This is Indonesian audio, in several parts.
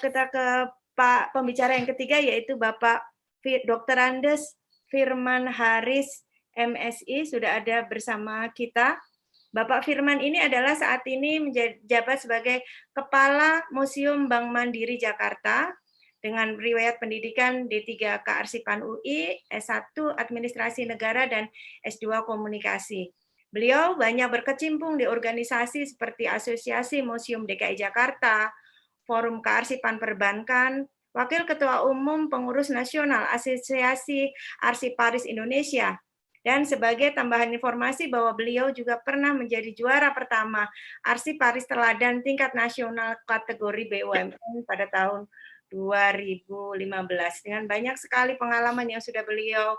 kita ke Pak pembicara yang ketiga, yaitu Bapak Dr. Andes Firman Haris, MSI, sudah ada bersama kita. Bapak Firman ini adalah saat ini menjabat sebagai Kepala Museum Bank Mandiri Jakarta dengan riwayat pendidikan D3 Kearsipan UI, S1 Administrasi Negara, dan S2 Komunikasi. Beliau banyak berkecimpung di organisasi seperti Asosiasi Museum DKI Jakarta, Forum Kearsipan Perbankan, Wakil Ketua Umum Pengurus Nasional Asosiasi Arsiparis Indonesia, dan sebagai tambahan informasi bahwa beliau juga pernah menjadi juara pertama Arsiparis Teladan tingkat nasional kategori BUMN pada tahun 2015. Dengan banyak sekali pengalaman yang sudah beliau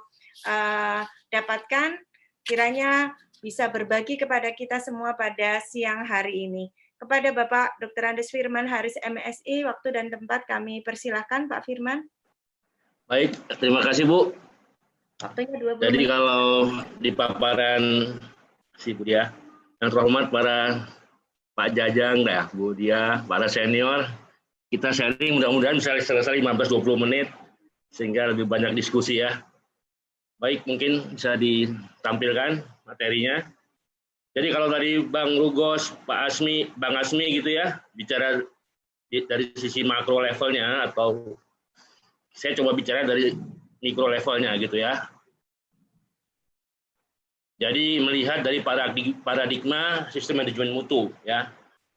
dapatkan, kiranya bisa berbagi kepada kita semua pada siang hari ini. Kepada Bapak Dr. Andes Firman Haris, MSI, waktu dan tempat kami persilahkan, Pak Firman. Baik, terima kasih Bu. Waktunya 20 Jadi menit. kalau di paparan si Bu Dia, yang terhormat para Pak Jajang, Bu Dia, para senior, kita sharing mudah-mudahan bisa selesai 15-20 menit, sehingga lebih banyak diskusi ya. Baik, mungkin bisa ditampilkan materinya. Jadi kalau tadi Bang Rugos, Pak Asmi, Bang Asmi gitu ya, bicara dari sisi makro levelnya, atau saya coba bicara dari mikro levelnya gitu ya. Jadi melihat dari paradigma sistem manajemen mutu ya.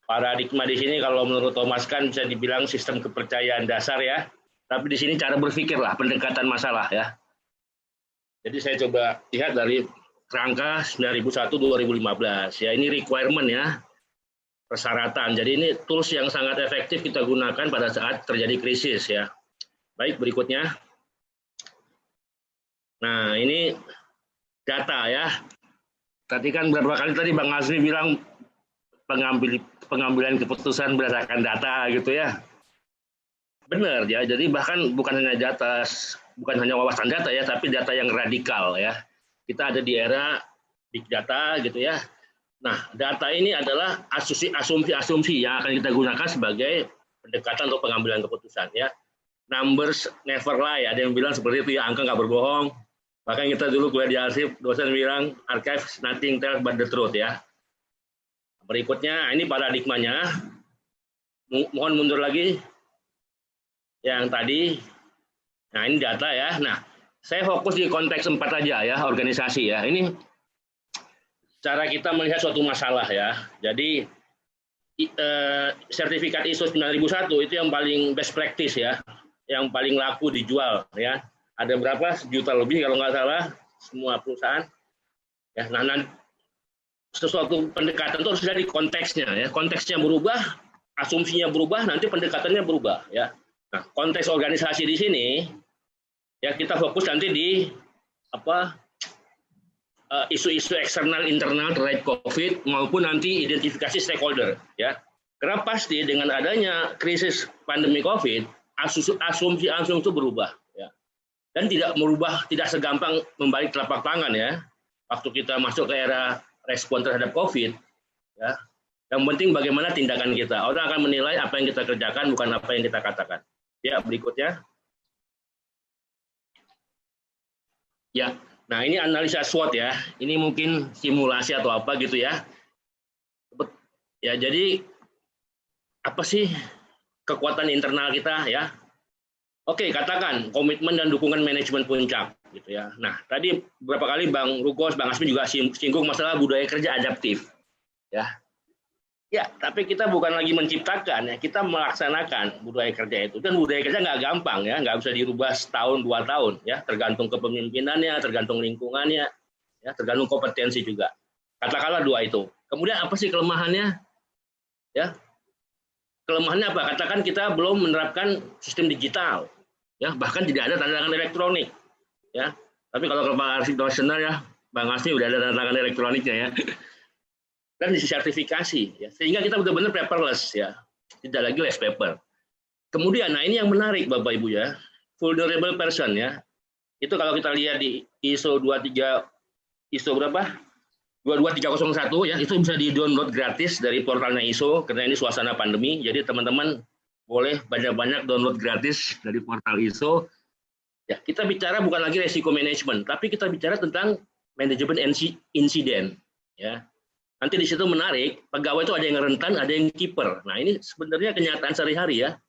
Paradigma di sini kalau menurut Thomas Kahn bisa dibilang sistem kepercayaan dasar ya. Tapi di sini cara berpikir lah, pendekatan masalah ya. Jadi saya coba lihat dari kerangka 9001-2015 ya, ini requirement ya, persyaratan. Jadi ini tools yang sangat efektif kita gunakan pada saat terjadi krisis ya. Baik, berikutnya. Nah, ini data ya. Tadi kan beberapa kali tadi Bang Azmi bilang pengambilan keputusan berdasarkan data gitu ya. Benar ya, jadi bahkan bukan hanya data, bukan hanya wawasan data ya, tapi data yang radikal ya. Kita ada di era big data gitu ya. Nah, data ini adalah asumsi-asumsi yang akan kita gunakan sebagai pendekatan untuk pengambilan keputusan ya. Numbers never lie, ada yang bilang seperti itu ya, angka nggak berbohong. Bahkan kita dulu kuliah di arsip, dosen bilang archive nothing tells but the truth ya. Berikutnya, ini paradigmanya. Mohon mundur lagi. Yang tadi, nah ini data ya. Nah, saya fokus di konteks 4 aja ya, organisasi ya. Ini cara kita melihat suatu masalah ya. Jadi sertifikat ISO 9001 itu yang paling best practice ya, yang paling laku dijual ya. Ada berapa? 1 juta lebih kalau nggak salah semua perusahaan. Ya, nah sesuatu pendekatan itu harus dari konteksnya ya. Konteksnya berubah, asumsinya berubah, nanti pendekatannya berubah ya. Nah, konteks organisasi di sini ya kita fokus nanti di isu-isu eksternal internal terkait COVID maupun nanti identifikasi stakeholder ya. Karena pasti dengan adanya krisis pandemi COVID, asumsi itu berubah ya. Dan tidak merubah, tidak segampang membalik telapak tangan ya. Waktu kita masuk ke era respon terhadap COVID ya. Yang penting bagaimana tindakan kita. Orang akan menilai apa yang kita kerjakan, bukan apa yang kita katakan. Ya, berikutnya. Ya, nah ini analisa SWOT ya. Ini mungkin simulasi atau apa gitu ya. Ya, jadi apa sih kekuatan internal kita ya? Oke, katakan komitmen dan dukungan manajemen puncak gitu ya. Nah, tadi beberapa kali Bang Rugos, Bang Asmi juga singgung masalah budaya kerja adaptif. Ya. Ya, tapi kita bukan lagi menciptakan ya, kita melaksanakan budaya kerja itu. Dan budaya kerja nggak gampang ya, nggak bisa dirubah setahun 2 tahun ya, tergantung kepemimpinannya, tergantung lingkungannya, ya, tergantung kompetensi juga. Katakanlah 2 itu. Kemudian apa sih kelemahannya? Ya, kelemahannya apa? Katakan kita belum menerapkan sistem digital, ya, bahkan tidak ada tanda tangan elektronik, ya. Tapi kalau Pak Arsip Dosener ya, Bang Asmi udah ada tanda tangan elektroniknya ya. Dan disertifikasi ya, sehingga kita benar-benar paperless ya, tidak lagi less paper. Kemudian, nah ini yang menarik Bapak Ibu ya, vulnerable person ya, itu kalau kita lihat di ISO 23, ISO berapa? 22301 ya, itu bisa di download gratis dari portalnya ISO karena ini suasana pandemi. Jadi teman-teman boleh banyak-banyak download gratis dari portal ISO. Ya, kita bicara bukan lagi resiko manajemen, tapi kita bicara tentang manajemen insiden. Ya, nanti di situ menarik, pegawai itu ada yang rentan, ada yang kiper. Nah, ini sebenarnya kenyataan sehari-hari ya,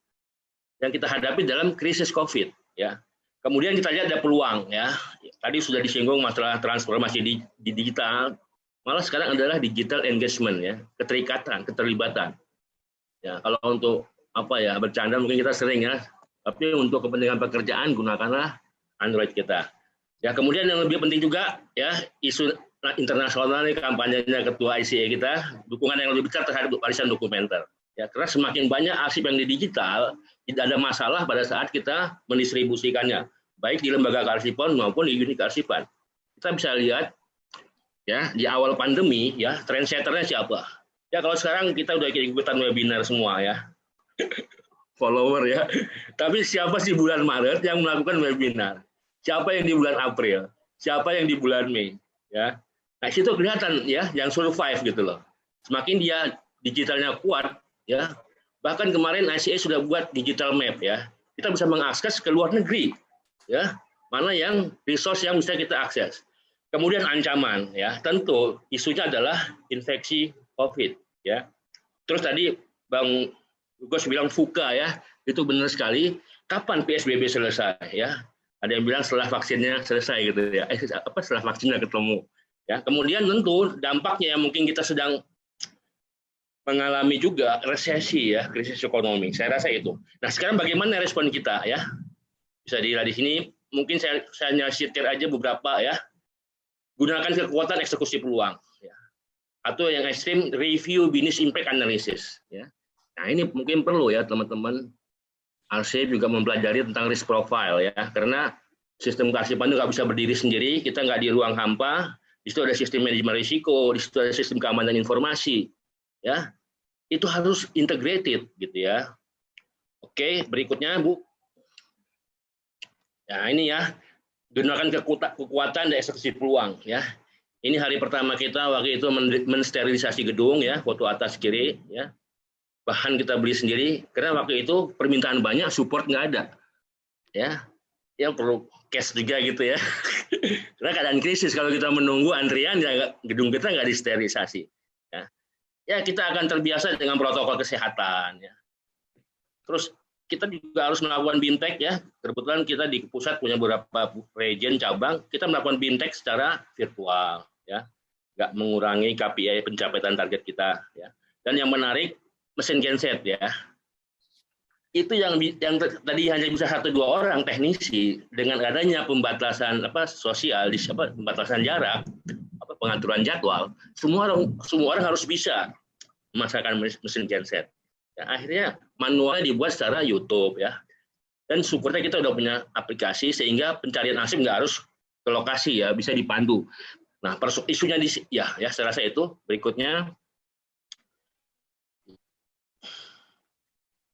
yang kita hadapi dalam krisis COVID. Ya, kemudian kita lihat ada peluang ya. Tadi sudah disinggung masalah transformasi di digital, malah sekarang adalah digital engagement ya, keterikatan, keterlibatan. Ya, kalau untuk apa ya bercanda mungkin kita sering ya, tapi untuk kepentingan pekerjaan gunakanlah Android kita. Ya, kemudian yang lebih penting juga ya isu internasional ini kampanyenya Ketua ICA kita, dukungan yang lebih besar terhadap warisan dokumenter. Ya, karena semakin banyak arsip yang di digital, tidak ada masalah pada saat kita mendistribusikannya, baik di lembaga kearsipan maupun di unit kearsipan. Kita bisa lihat ya di awal pandemi ya trendsetternya siapa? Ya kalau sekarang kita udah ikutan webinar semua ya, follower ya. Tapi siapa sih bulan Maret yang melakukan webinar? Siapa yang di bulan April? Siapa yang di bulan Mei? Ya, nah situ kelihatan ya yang survive gitu loh. Semakin dia digitalnya kuat ya. Bahkan kemarin ICA sudah buat digital map ya. Kita bisa mengakses ke luar negeri ya. Mana yang resource yang bisa kita akses. Kemudian ancaman ya. Tentu isunya adalah infeksi COVID ya. Terus tadi Bang Gus bilang VUCA ya, itu benar sekali. Kapan PSBB selesai ya? Ada yang bilang setelah vaksinnya selesai gitu ya. Setelah vaksinnya ketemu. Ya, kemudian tentu dampaknya yang mungkin kita sedang mengalami juga resesi ya, krisis ekonomi. Saya rasa itu. Nah, sekarang bagaimana respon kita ya? Bisa dilihat di sini. Mungkin saya nyetir aja beberapa ya. Gunakan kekuatan eksekusi peluang. Ya. Atau yang ekstrim review business impact analysis. Ya. Nah ini mungkin perlu ya teman-teman. RC juga mempelajari tentang risk profile ya. Karena sistem kearsipan itu nggak bisa berdiri sendiri. Kita nggak di ruang hampa. Di situ ada sistem manajemen risiko, di situ ada sistem keamanan informasi, ya itu harus integrated gitu ya. Oke, berikutnya Bu. Ya ini ya, gunakan kekuatan dan eksekusi peluang ya. Ini hari pertama kita waktu itu mensterilisasi gedung ya, foto atas kiri ya. Bahan kita beli sendiri karena waktu itu permintaan banyak, support nggak ada, ya. Yang perlu cash juga gitu ya. Karena keadaan krisis kalau kita menunggu antrian ya gedung kita nggak disterilisasi. Ya. Ya kita akan terbiasa dengan protokol kesehatan. Ya. Terus kita juga harus melakukan BIMTEK ya. Kebetulan kita di pusat punya beberapa region cabang, kita melakukan BIMTEK secara virtual. Ya, nggak mengurangi KPI pencapaian target kita. Ya. Dan yang menarik mesin genset ya. Itu yang tadi hanya bisa 1-2 orang teknisi dengan adanya pembatasan sosial, pembatasan jarak, pengaturan jadwal, semua orang harus bisa memasarkan mesin genset. Ya, akhirnya manualnya dibuat secara YouTube ya. Dan syukurnya kita udah punya aplikasi sehingga pencarian arsip nggak harus ke lokasi ya, bisa dipandu. Nah, isunya ya saya rasa itu. Berikutnya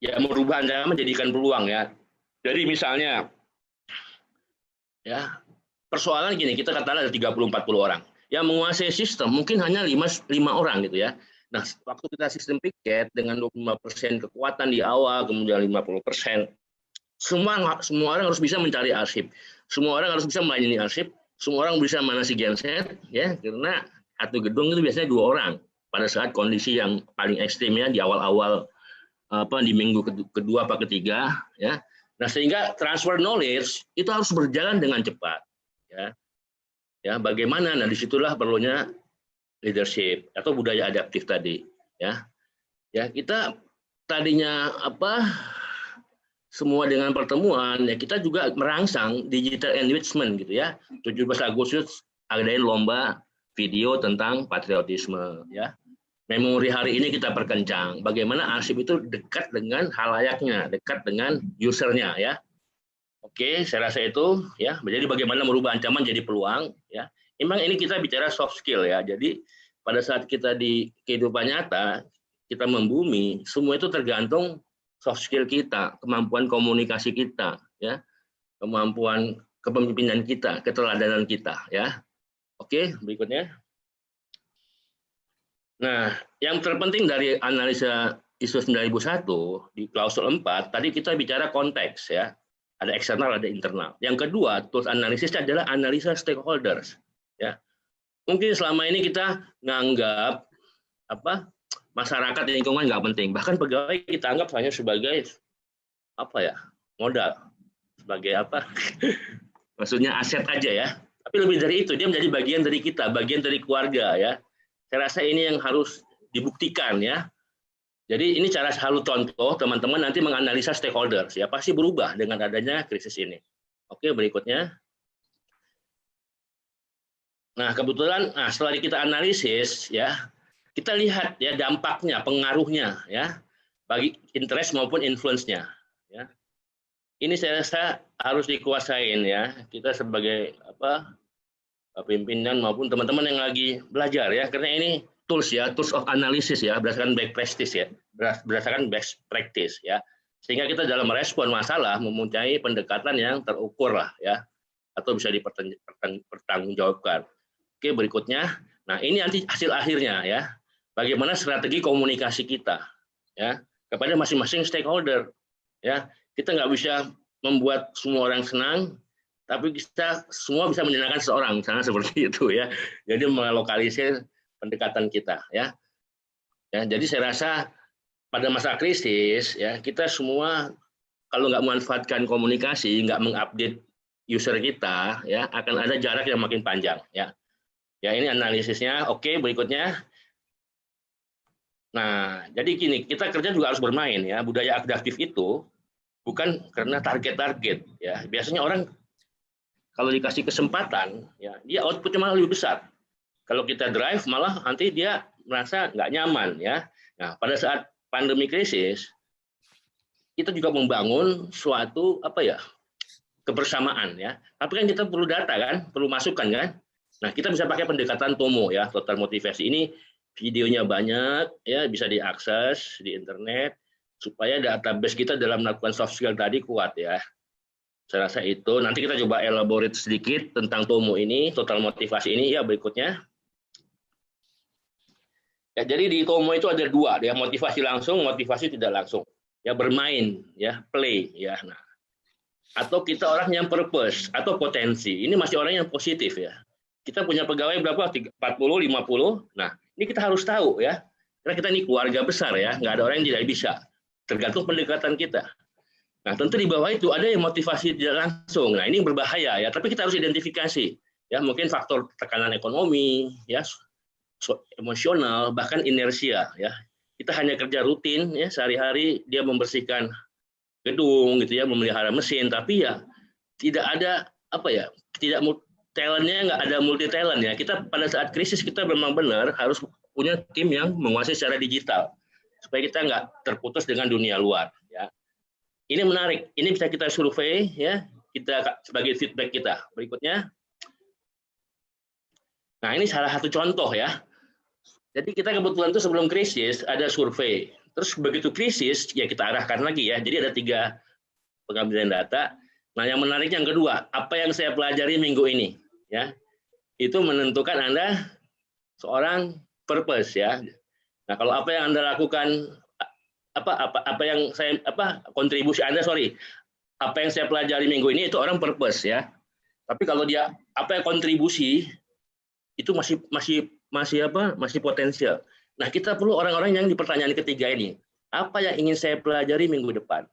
ya merubah ancaman menjadikan peluang ya. Jadi misalnya ya persoalan gini, kita katakan ada 30-40 orang yang menguasai sistem mungkin hanya 5 orang gitu ya. Nah, waktu kita sistem piket dengan 25% kekuatan di awal, kemudian 50%, semua orang harus bisa mencari arsip, semua orang harus bisa melayani arsip, semua orang bisa manasi genset ya, karena satu gedung itu biasanya 2 orang pada saat kondisi yang paling ekstrimnya di awal-awal di minggu kedua atau ketiga ya. Nah, sehingga transfer knowledge itu harus berjalan dengan cepat ya. Ya, bagaimana? Nah, disitulah perlunya leadership atau budaya adaptif tadi ya. Ya, kita tadinya semua dengan pertemuan ya, kita juga merangsang digital enrichment gitu ya. 17 Agustus adain lomba video tentang patriotisme ya. Memori hari ini kita perkencang. Bagaimana arsip itu dekat dengan halayaknya, dekat dengan usernya ya. Oke, saya rasa itu ya. Jadi bagaimana merubah ancaman jadi peluang ya. Memang ini kita bicara soft skill ya. Jadi pada saat kita di kehidupan nyata, kita membumi, semua itu tergantung soft skill kita, kemampuan komunikasi kita ya. Kemampuan kepemimpinan kita, keteladanan kita ya. Oke, berikutnya. Nah, yang terpenting dari analisa ISO 9001 di klausul 4 tadi kita bicara konteks ya. Ada eksternal, ada internal. Yang kedua, tools analisisnya adalah analisa stakeholders ya. Mungkin selama ini kita nganggap masyarakat dan lingkungan nggak penting. Bahkan pegawai kita anggap hanya sebagai modal, sebagai maksudnya aset aja ya. Tapi lebih dari itu, dia menjadi bagian dari kita, bagian dari keluarga ya. Saya rasa ini yang harus dibuktikan ya. Jadi ini cara selalu contoh teman-teman nanti menganalisa stakeholders ya, pasti berubah dengan adanya krisis ini. Oke, berikutnya. Nah, kebetulan setelah kita analisis ya, kita lihat ya dampaknya, pengaruhnya ya bagi interest maupun influence-nya ya. Ini saya rasa harus dikuasain ya. Kita sebagai pimpinan maupun teman-teman yang lagi belajar ya, karena ini tools ya, tools of analysis ya, berdasarkan best practice ya, berdasarkan best practice ya, sehingga kita dalam merespon masalah mempunyai pendekatan yang terukur lah ya, atau bisa dipertanggungjawabkan. Oke, berikutnya, nah ini nanti hasil akhirnya ya, bagaimana strategi komunikasi kita ya kepada masing-masing stakeholder ya, kita nggak bisa membuat semua orang senang, tapi kita semua bisa menyenangkan seorang, misalnya seperti itu ya. Jadi melokalisir pendekatan kita ya. Jadi saya rasa pada masa krisis ya kita semua kalau nggak memanfaatkan komunikasi, nggak mengupdate user kita ya akan ada jarak yang makin panjang ya. Ya ini analisisnya. Oke, berikutnya. Nah, jadi gini, kita kerja juga harus bermain ya. Budaya adaptif itu bukan karena target-target ya. Biasanya orang kalau dikasih kesempatan ya dia outputnya malah lebih besar. Kalau kita drive malah nanti dia merasa nggak nyaman ya. Nah, pada saat pandemi krisis kita juga membangun suatu kebersamaan ya. Tapi kan kita perlu data kan, perlu masukan kan. Nah, kita bisa pakai pendekatan TOMO ya, total motivasi. Ini videonya banyak ya, bisa diakses di internet supaya database kita dalam melakukan soft skill tadi kuat ya. Saya rasa itu. Nanti kita coba elaborate sedikit tentang TOMO ini, total motivasi ini ya berikutnya. Ya, jadi di TOMO itu ada dua, ya motivasi langsung, motivasi tidak langsung. Ya bermain, ya play, ya. Nah, atau kita orang yang purpose atau potensi. Ini masih orang yang positif ya. Kita punya pegawai berapa? 40, 50. Nah, ini kita harus tahu ya. Karena kita ini keluarga besar ya, nggak ada orang yang tidak bisa. Tergantung pendekatan kita. Nah, tentu di bawah itu ada yang motivasi tidak langsung. Nah, ini berbahaya ya. Tapi kita harus identifikasi. Ya, mungkin faktor tekanan ekonomi, ya, emosional, bahkan inersia ya. Kita hanya kerja rutin ya, sehari-hari dia membersihkan gedung gitu ya, memelihara mesin, tapi ya tidak ada tidak talentnya, nggak ada multi talent ya. Kita pada saat krisis kita memang benar harus punya tim yang menguasai secara digital supaya kita nggak terputus dengan dunia luar ya. Ini menarik, ini bisa kita survei ya, kita sebagai feedback kita. Berikutnya. Nah, ini salah satu contoh ya. Jadi kita kebetulan tuh sebelum krisis ada survei. Terus begitu krisis ya kita arahkan lagi ya. Jadi ada 3 pengambilan data. Nah, yang menarik yang kedua, apa yang saya pelajari minggu ini ya. Itu menentukan Anda seorang purpose ya. Nah, kalau apa yang Anda lakukan apa yang saya kontribusi Anda apa yang saya pelajari minggu ini itu orang purpose ya. Tapi kalau dia apa yang kontribusi itu masih potensial. Nah, kita perlu orang-orang yang di pertanyaan ketiga ini. Apa yang ingin saya pelajari minggu depan?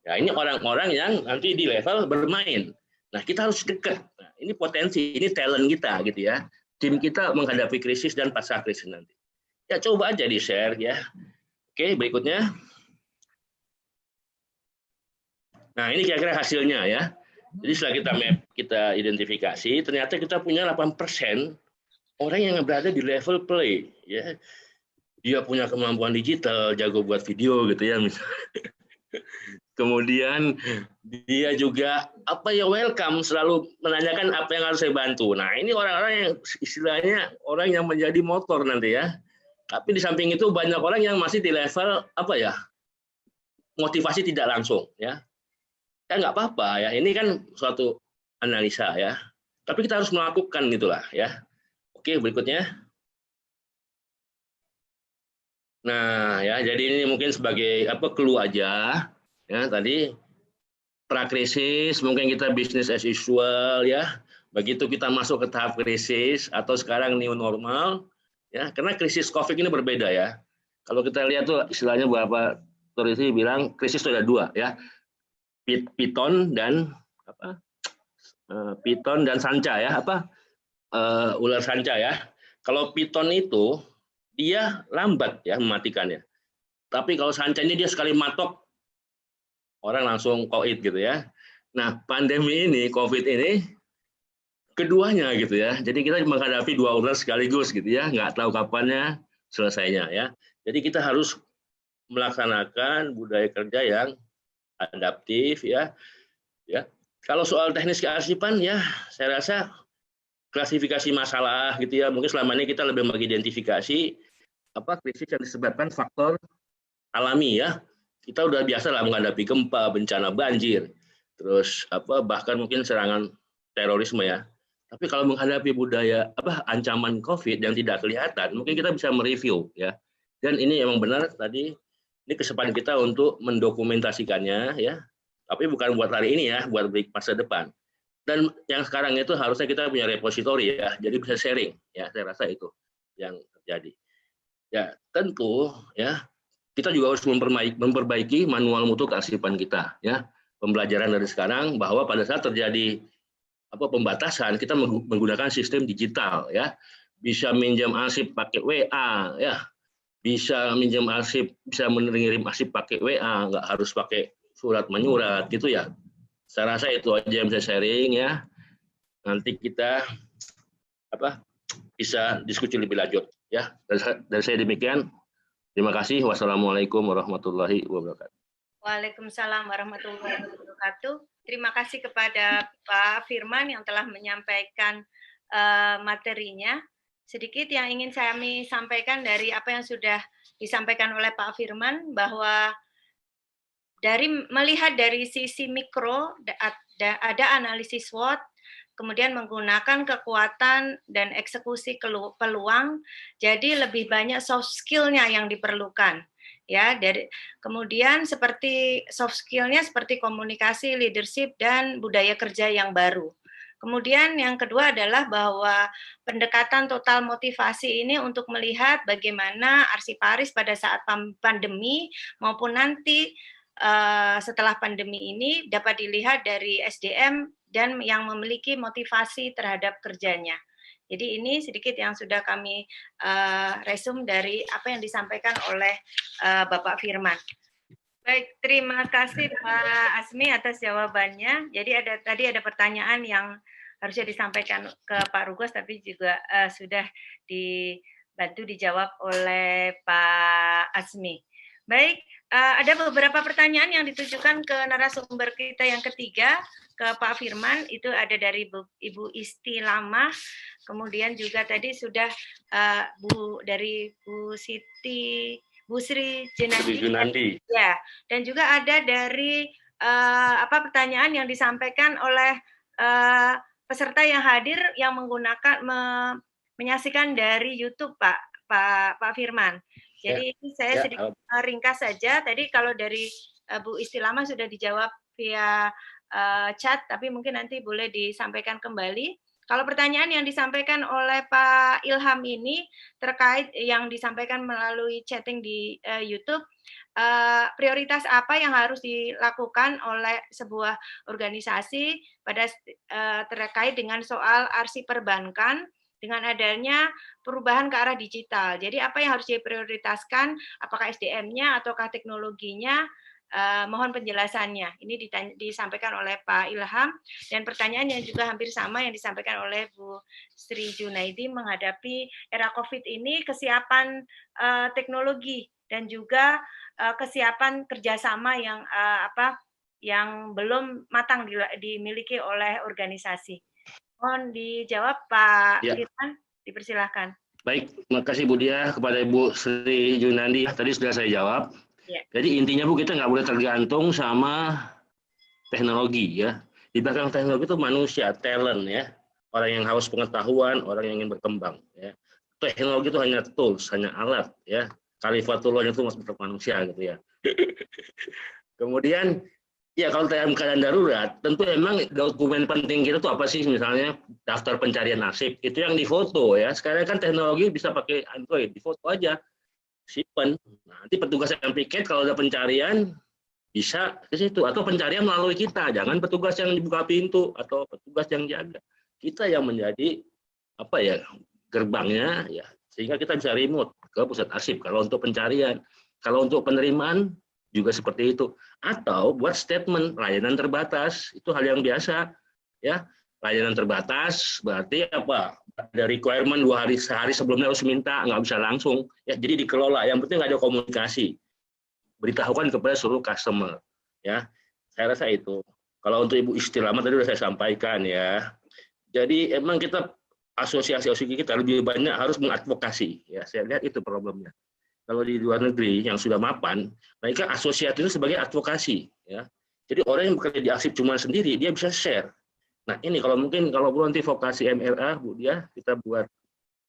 Ya, ini orang-orang yang nanti di level bermain. Nah, kita harus dekat. Nah, ini potensi, ini talent kita gitu ya. Tim kita menghadapi krisis dan pasca krisis nanti. Ya, coba aja di-share ya. Oke, berikutnya. Nah, ini kira-kira hasilnya ya. Jadi setelah kita map, kita identifikasi, ternyata kita punya 8% orang yang berada di level play ya. Dia punya kemampuan digital, jago buat video gitu ya misalnya. Kemudian dia juga welcome, selalu menanyakan apa yang harus saya bantu. Nah, ini orang-orang yang istilahnya orang yang menjadi motor nanti ya. Tapi di samping itu banyak orang yang masih di level motivasi tidak langsung ya. Ya nggak apa-apa ya. Ini kan suatu analisa ya. Tapi kita harus melakukan gitulah ya. Oke, berikutnya. Nah, ya, jadi ini mungkin sebagai clue aja, ya tadi pra-krisis, mungkin kita bisnis as usual, ya. Begitu kita masuk ke tahap krisis atau sekarang new normal, ya, karena krisis COVID ini berbeda ya. Kalau kita lihat tuh istilahnya beberapa teorisi bilang krisis itu ada dua, ya, piton dan apa? Piton dan sanca, ya, ular sanca, ya. Kalau piton itu dia lambat ya mematikannya. Tapi kalau sanca ini dia sekali matok orang langsung COVID gitu ya. Nah, pandemi ini, COVID ini keduanya gitu ya. Jadi kita menghadapi dua ular sekaligus gitu ya, nggak tahu kapannya selesainya ya. Jadi kita harus melaksanakan budaya kerja yang adaptif ya. Ya. Kalau soal teknis kearsipan ya, saya rasa klasifikasi masalah gitu ya. Mungkin selama ini kita lebih mengidentifikasi krisis yang disebabkan faktor alami ya. Kita udah biasa lah menghadapi gempa, bencana banjir, terus bahkan mungkin serangan terorisme ya. Tapi kalau menghadapi budaya ancaman COVID yang tidak kelihatan, mungkin kita bisa mereview ya. Dan ini emang benar tadi ini kesempatan kita untuk mendokumentasikannya ya. Tapi bukan buat hari ini ya, buat masa depan. Dan yang sekarang itu harusnya kita punya repositori ya, jadi bisa sharing ya. Saya rasa itu yang terjadi. Ya tentu ya kita juga harus memperbaiki manual mutu kearsipan kita ya. Pembelajaran dari sekarang bahwa pada saat terjadi pembatasan kita menggunakan sistem digital ya. Bisa minjam arsip pakai WA ya. Bisa minjam arsip, bisa mengirim arsip pakai WA, nggak harus pakai surat menyurat gitu ya. Saya rasa itu aja yang bisa sharing ya. Nanti kita bisa diskusi lebih lanjut ya. Dari saya demikian. Terima kasih. Wassalamualaikum warahmatullahi wabarakatuh. Waalaikumsalam warahmatullahi wabarakatuh. Terima kasih kepada Pak Firman yang telah menyampaikan materinya. Sedikit yang ingin kami sampaikan dari apa yang sudah disampaikan oleh Pak Firman, bahwa melihat dari sisi mikro, ada analisis SWOT, kemudian menggunakan kekuatan dan eksekusi peluang, jadi lebih banyak soft skill-nya yang diperlukan. Ya, kemudian seperti soft skill-nya seperti komunikasi, leadership, dan budaya kerja yang baru. Kemudian yang kedua adalah bahwa pendekatan total motivasi ini untuk melihat bagaimana arsiparis pada saat pandemi maupun nanti setelah pandemi ini dapat dilihat dari SDM dan yang memiliki motivasi terhadap kerjanya. Jadi ini sedikit yang sudah kami resum dari apa yang disampaikan oleh Bapak Firman. Baik, terima kasih Pak Asmi atas jawabannya. Jadi tadi ada pertanyaan yang harusnya disampaikan ke Pak Rugos, tapi juga sudah dibantu dijawab oleh Pak Asmi. Baik, ada beberapa pertanyaan yang ditujukan ke narasumber kita yang ketiga, ke Pak Firman. Itu ada dari Ibu Isti Lama, kemudian juga tadi sudah dari Bu Sri Junandi. Ya, dan juga ada dari pertanyaan yang disampaikan oleh peserta yang hadir yang menyaksikan dari YouTube Pak Firman. Jadi saya sedikit ringkas saja. Tadi kalau dari Bu Istilama sudah dijawab via chat, tapi mungkin nanti boleh disampaikan kembali. Kalau pertanyaan yang disampaikan oleh Pak Ilham ini terkait yang disampaikan melalui chatting di YouTube, prioritas apa yang harus dilakukan oleh sebuah organisasi terkait dengan soal arsip perbankan dengan adanya perubahan ke arah digital. Jadi apa yang harus diprioritaskan, apakah SDM-nya ataukah teknologinya, mohon penjelasannya. Ini disampaikan oleh Pak Ilham, dan pertanyaan yang juga hampir sama yang disampaikan oleh Bu Sri Junaidi menghadapi era COVID ini, kesiapan teknologi dan juga kesiapan kerjasama yang belum matang dimiliki oleh organisasi. Mohon dijawab Pak Firman, dipersilahkan. Baik, terima kasih Bu Dia kepada Ibu Sri Junandi. Tadi sudah saya jawab. Ya. Jadi intinya Bu, kita nggak boleh tergantung sama teknologi ya. Di belakang teknologi itu manusia, talent ya. Orang yang haus pengetahuan, orang yang ingin berkembang ya. Teknologi itu hanya tools, hanya alat ya. Khalifatullah itu masuk manusia gitu ya. Kemudian ya kalau dalam keadaan darurat, tentu emang dokumen penting kita tuh apa sih, misalnya daftar pencarian nasib, itu yang difoto ya. Sekarang kan teknologi bisa pakai Android, difoto aja, simpen. Nanti petugas yang piket kalau ada pencarian bisa ke situ, atau pencarian melalui kita, jangan petugas yang dibuka pintu atau petugas yang jaga. Kita yang menjadi apa ya, gerbangnya ya, sehingga kita bisa remote ke pusat arsip kalau untuk pencarian. Kalau untuk penerimaan juga seperti itu, atau buat statement layanan terbatas, itu hal yang biasa ya. Layanan terbatas berarti apa, ada requirement 2 hari, sehari sebelumnya harus minta, nggak bisa langsung ya, jadi dikelola, yang penting ada komunikasi, beritahukan kepada seluruh customer ya. Saya rasa itu. Kalau untuk Ibu Istilamah tadi sudah saya sampaikan ya, jadi emang kita asosiasi kita lebih banyak harus mengadvokasi ya, saya lihat itu problemnya. Kalau di luar negeri yang sudah mapan, mereka asosiasi itu sebagai advokasi ya. Jadi orang yang bekerja di arsip cuma sendiri, dia bisa share. Nah ini kalau mungkin kalau nanti vokasi MRA Bu Dia, kita buat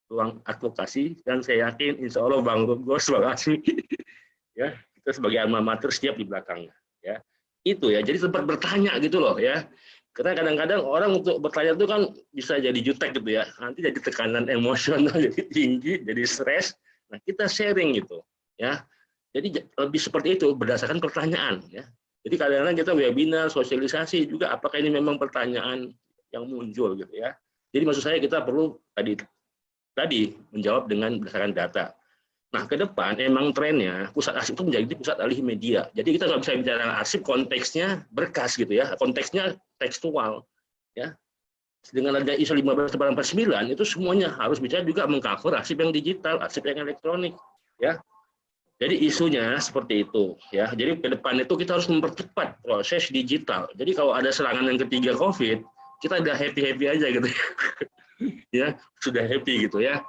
ruang advokasi, dan saya yakin insya Allah Bang Gos, Bang Asmi ya, kita sebagai alma mater siap di belakangnya ya. Itu ya, jadi tempat bertanya gitu loh ya. Karena kadang-kadang orang untuk bertanya itu kan bisa jadi jutek gitu ya, nanti jadi tekanan emosional jadi tinggi, jadi stres. Nah kita sharing gitu ya, jadi lebih seperti itu berdasarkan pertanyaan ya. Jadi kadang-kadang kita webinar sosialisasi juga apakah ini memang pertanyaan yang muncul gitu ya. Jadi maksud saya kita perlu tadi menjawab dengan berdasarkan data. Nah ke depan emang trennya pusat arsip itu menjadi pusat alih media. Jadi kita nggak bisa bicara arsip konteksnya berkas gitu ya, konteksnya tekstual ya. Dengan ada ISO 15449 itu semuanya harus bicara juga mengcover arsip yang digital, arsip yang elektronik ya. Jadi isunya seperti itu ya. Jadi ke depan itu kita harus mempercepat proses digital. Jadi kalau ada serangan yang ketiga COVID, kita udah happy aja gitu ya, sudah happy gitu ya.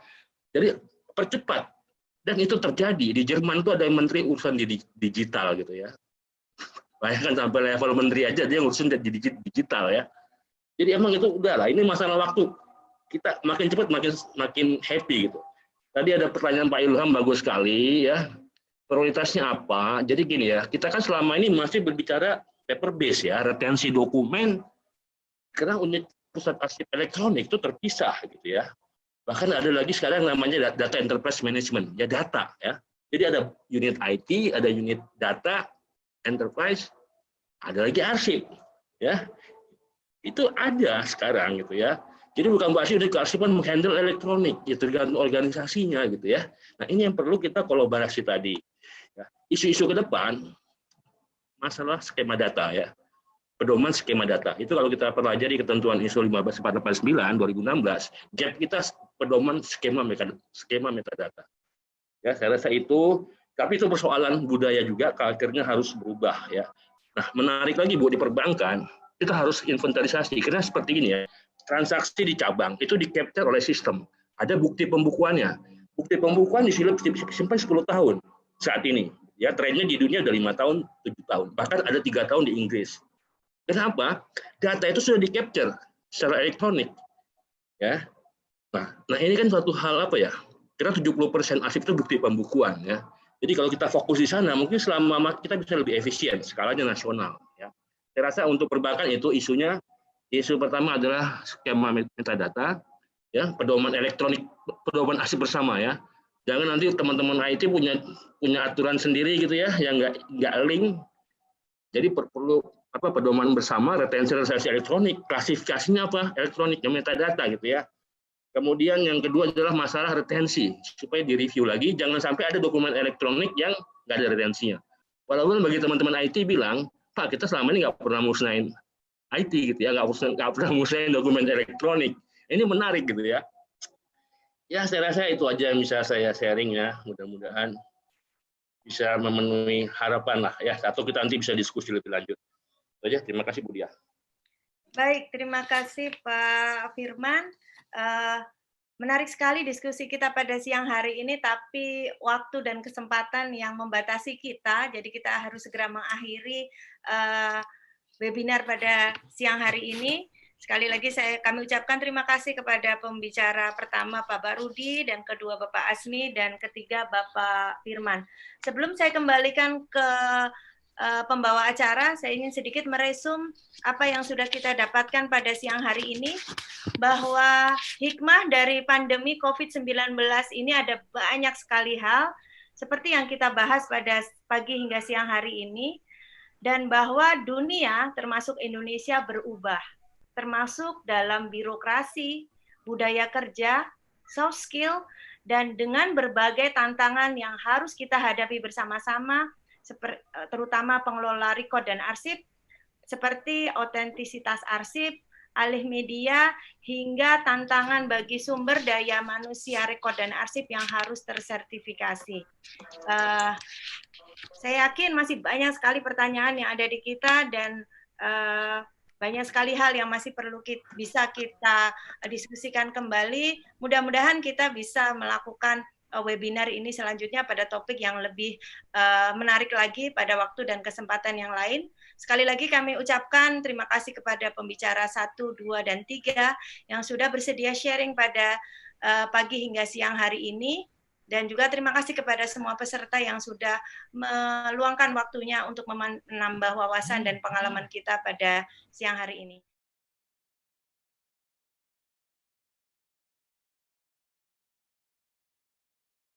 Jadi percepat, dan itu terjadi di Jerman tuh ada menteri urusan di digital gitu ya. Bayangkan sampai level menteri aja dia ngurusin di digital ya. Jadi emang itu udah lah, ini masalah waktu. Kita makin cepat makin happy gitu. Tadi ada pertanyaan Pak Ilham bagus sekali ya. Prioritasnya apa? Jadi gini ya, kita kan selama ini masih berbicara paper base ya, retensi dokumen, karena unit pusat arsip elektronik itu terpisah gitu ya. Bahkan ada lagi sekarang namanya data enterprise management, ya data ya. Jadi ada unit IT, ada unit data enterprise, ada lagi arsip ya. Itu ada sekarang gitu ya. Jadi bukan berarti unit kearsipan menghandle elektronik, ya tergantung organisasinya gitu ya. Nah ini yang perlu kita kolaborasi tadi. Isu-isu ke depan, masalah skema data ya, pedoman skema data. Itu kalau kita pelajari ketentuan ISO 15489 2016, gap kita pedoman skema metadata. Ya, saya rasa itu, tapi itu persoalan budaya juga, culture-nya harus berubah ya. Nah, menarik lagi Bu, di perbankan kita harus inventarisasi, karena seperti ini ya, transaksi di cabang itu di-capture oleh sistem. Ada bukti pembukuannya. Bukti pembukuan disimpan 10 tahun saat ini. Ya, trennya di dunia udah 5 tahun, 7 tahun. Bahkan ada 3 tahun di Inggris. Kenapa? Data itu sudah di-capture secara elektronik. Ya. Nah, ini kan suatu hal apa ya? Karena 70% arsip itu bukti pembukuan ya. Jadi kalau kita fokus di sana, mungkin selama kita bisa lebih efisien, skalanya nasional. Ya. Saya rasa untuk perbankan itu isunya, isu pertama adalah skema metadata, ya, pedoman elektronik, pedoman arsip bersama ya. Jangan nanti teman-teman IT punya aturan sendiri gitu ya, yang nggak link. Jadi perlu pedoman bersama, retensi elektronik, klasifikasinya apa? Elektroniknya metadata gitu ya. Kemudian yang kedua adalah masalah retensi, supaya direview lagi, jangan sampai ada dokumen elektronik yang nggak ada retensinya. Walaupun bagi teman-teman IT bilang, Pak kita selama ini nggak pernah musnahin IT gitu ya, nggak pernah musnahin dokumen elektronik. Ini menarik gitu ya. Ya saya rasa itu aja yang bisa saya sharing ya, mudah-mudahan bisa memenuhi harapan lah ya, atau kita nanti bisa diskusi lebih lanjut. Itu aja, terima kasih Bu Dia. Baik, terima kasih Pak Firman. Menarik sekali diskusi kita pada siang hari ini, tapi waktu dan kesempatan yang membatasi kita, jadi kita harus segera mengakhiri webinar pada siang hari ini. Sekali lagi kami ucapkan terima kasih kepada pembicara pertama Pak Barudi, dan kedua Bapak Asmi, dan ketiga Bapak Firman. Sebelum saya kembalikan ke pembawa acara, saya ingin sedikit meresum apa yang sudah kita dapatkan pada siang hari ini, bahwa hikmah dari pandemi COVID-19 ini ada banyak sekali hal, seperti yang kita bahas pada pagi hingga siang hari ini, dan bahwa dunia termasuk Indonesia berubah, termasuk dalam birokrasi, budaya kerja, soft skill, dan dengan berbagai tantangan yang harus kita hadapi bersama-sama, terutama pengelola record dan arsip, seperti otentisitas arsip, alih media, hingga tantangan bagi sumber daya manusia record dan arsip yang harus tersertifikasi. Saya yakin masih banyak sekali pertanyaan yang ada di kita, dan banyak sekali hal yang masih perlu bisa kita diskusikan kembali. Mudah-mudahan kita bisa melakukan webinar ini selanjutnya pada topik yang lebih menarik lagi pada waktu dan kesempatan yang lain. Sekali lagi kami ucapkan terima kasih kepada pembicara 1, 2, dan 3 yang sudah bersedia sharing pada pagi hingga siang hari ini. Dan juga terima kasih kepada semua peserta yang sudah meluangkan waktunya untuk menambah wawasan dan pengalaman kita pada siang hari ini.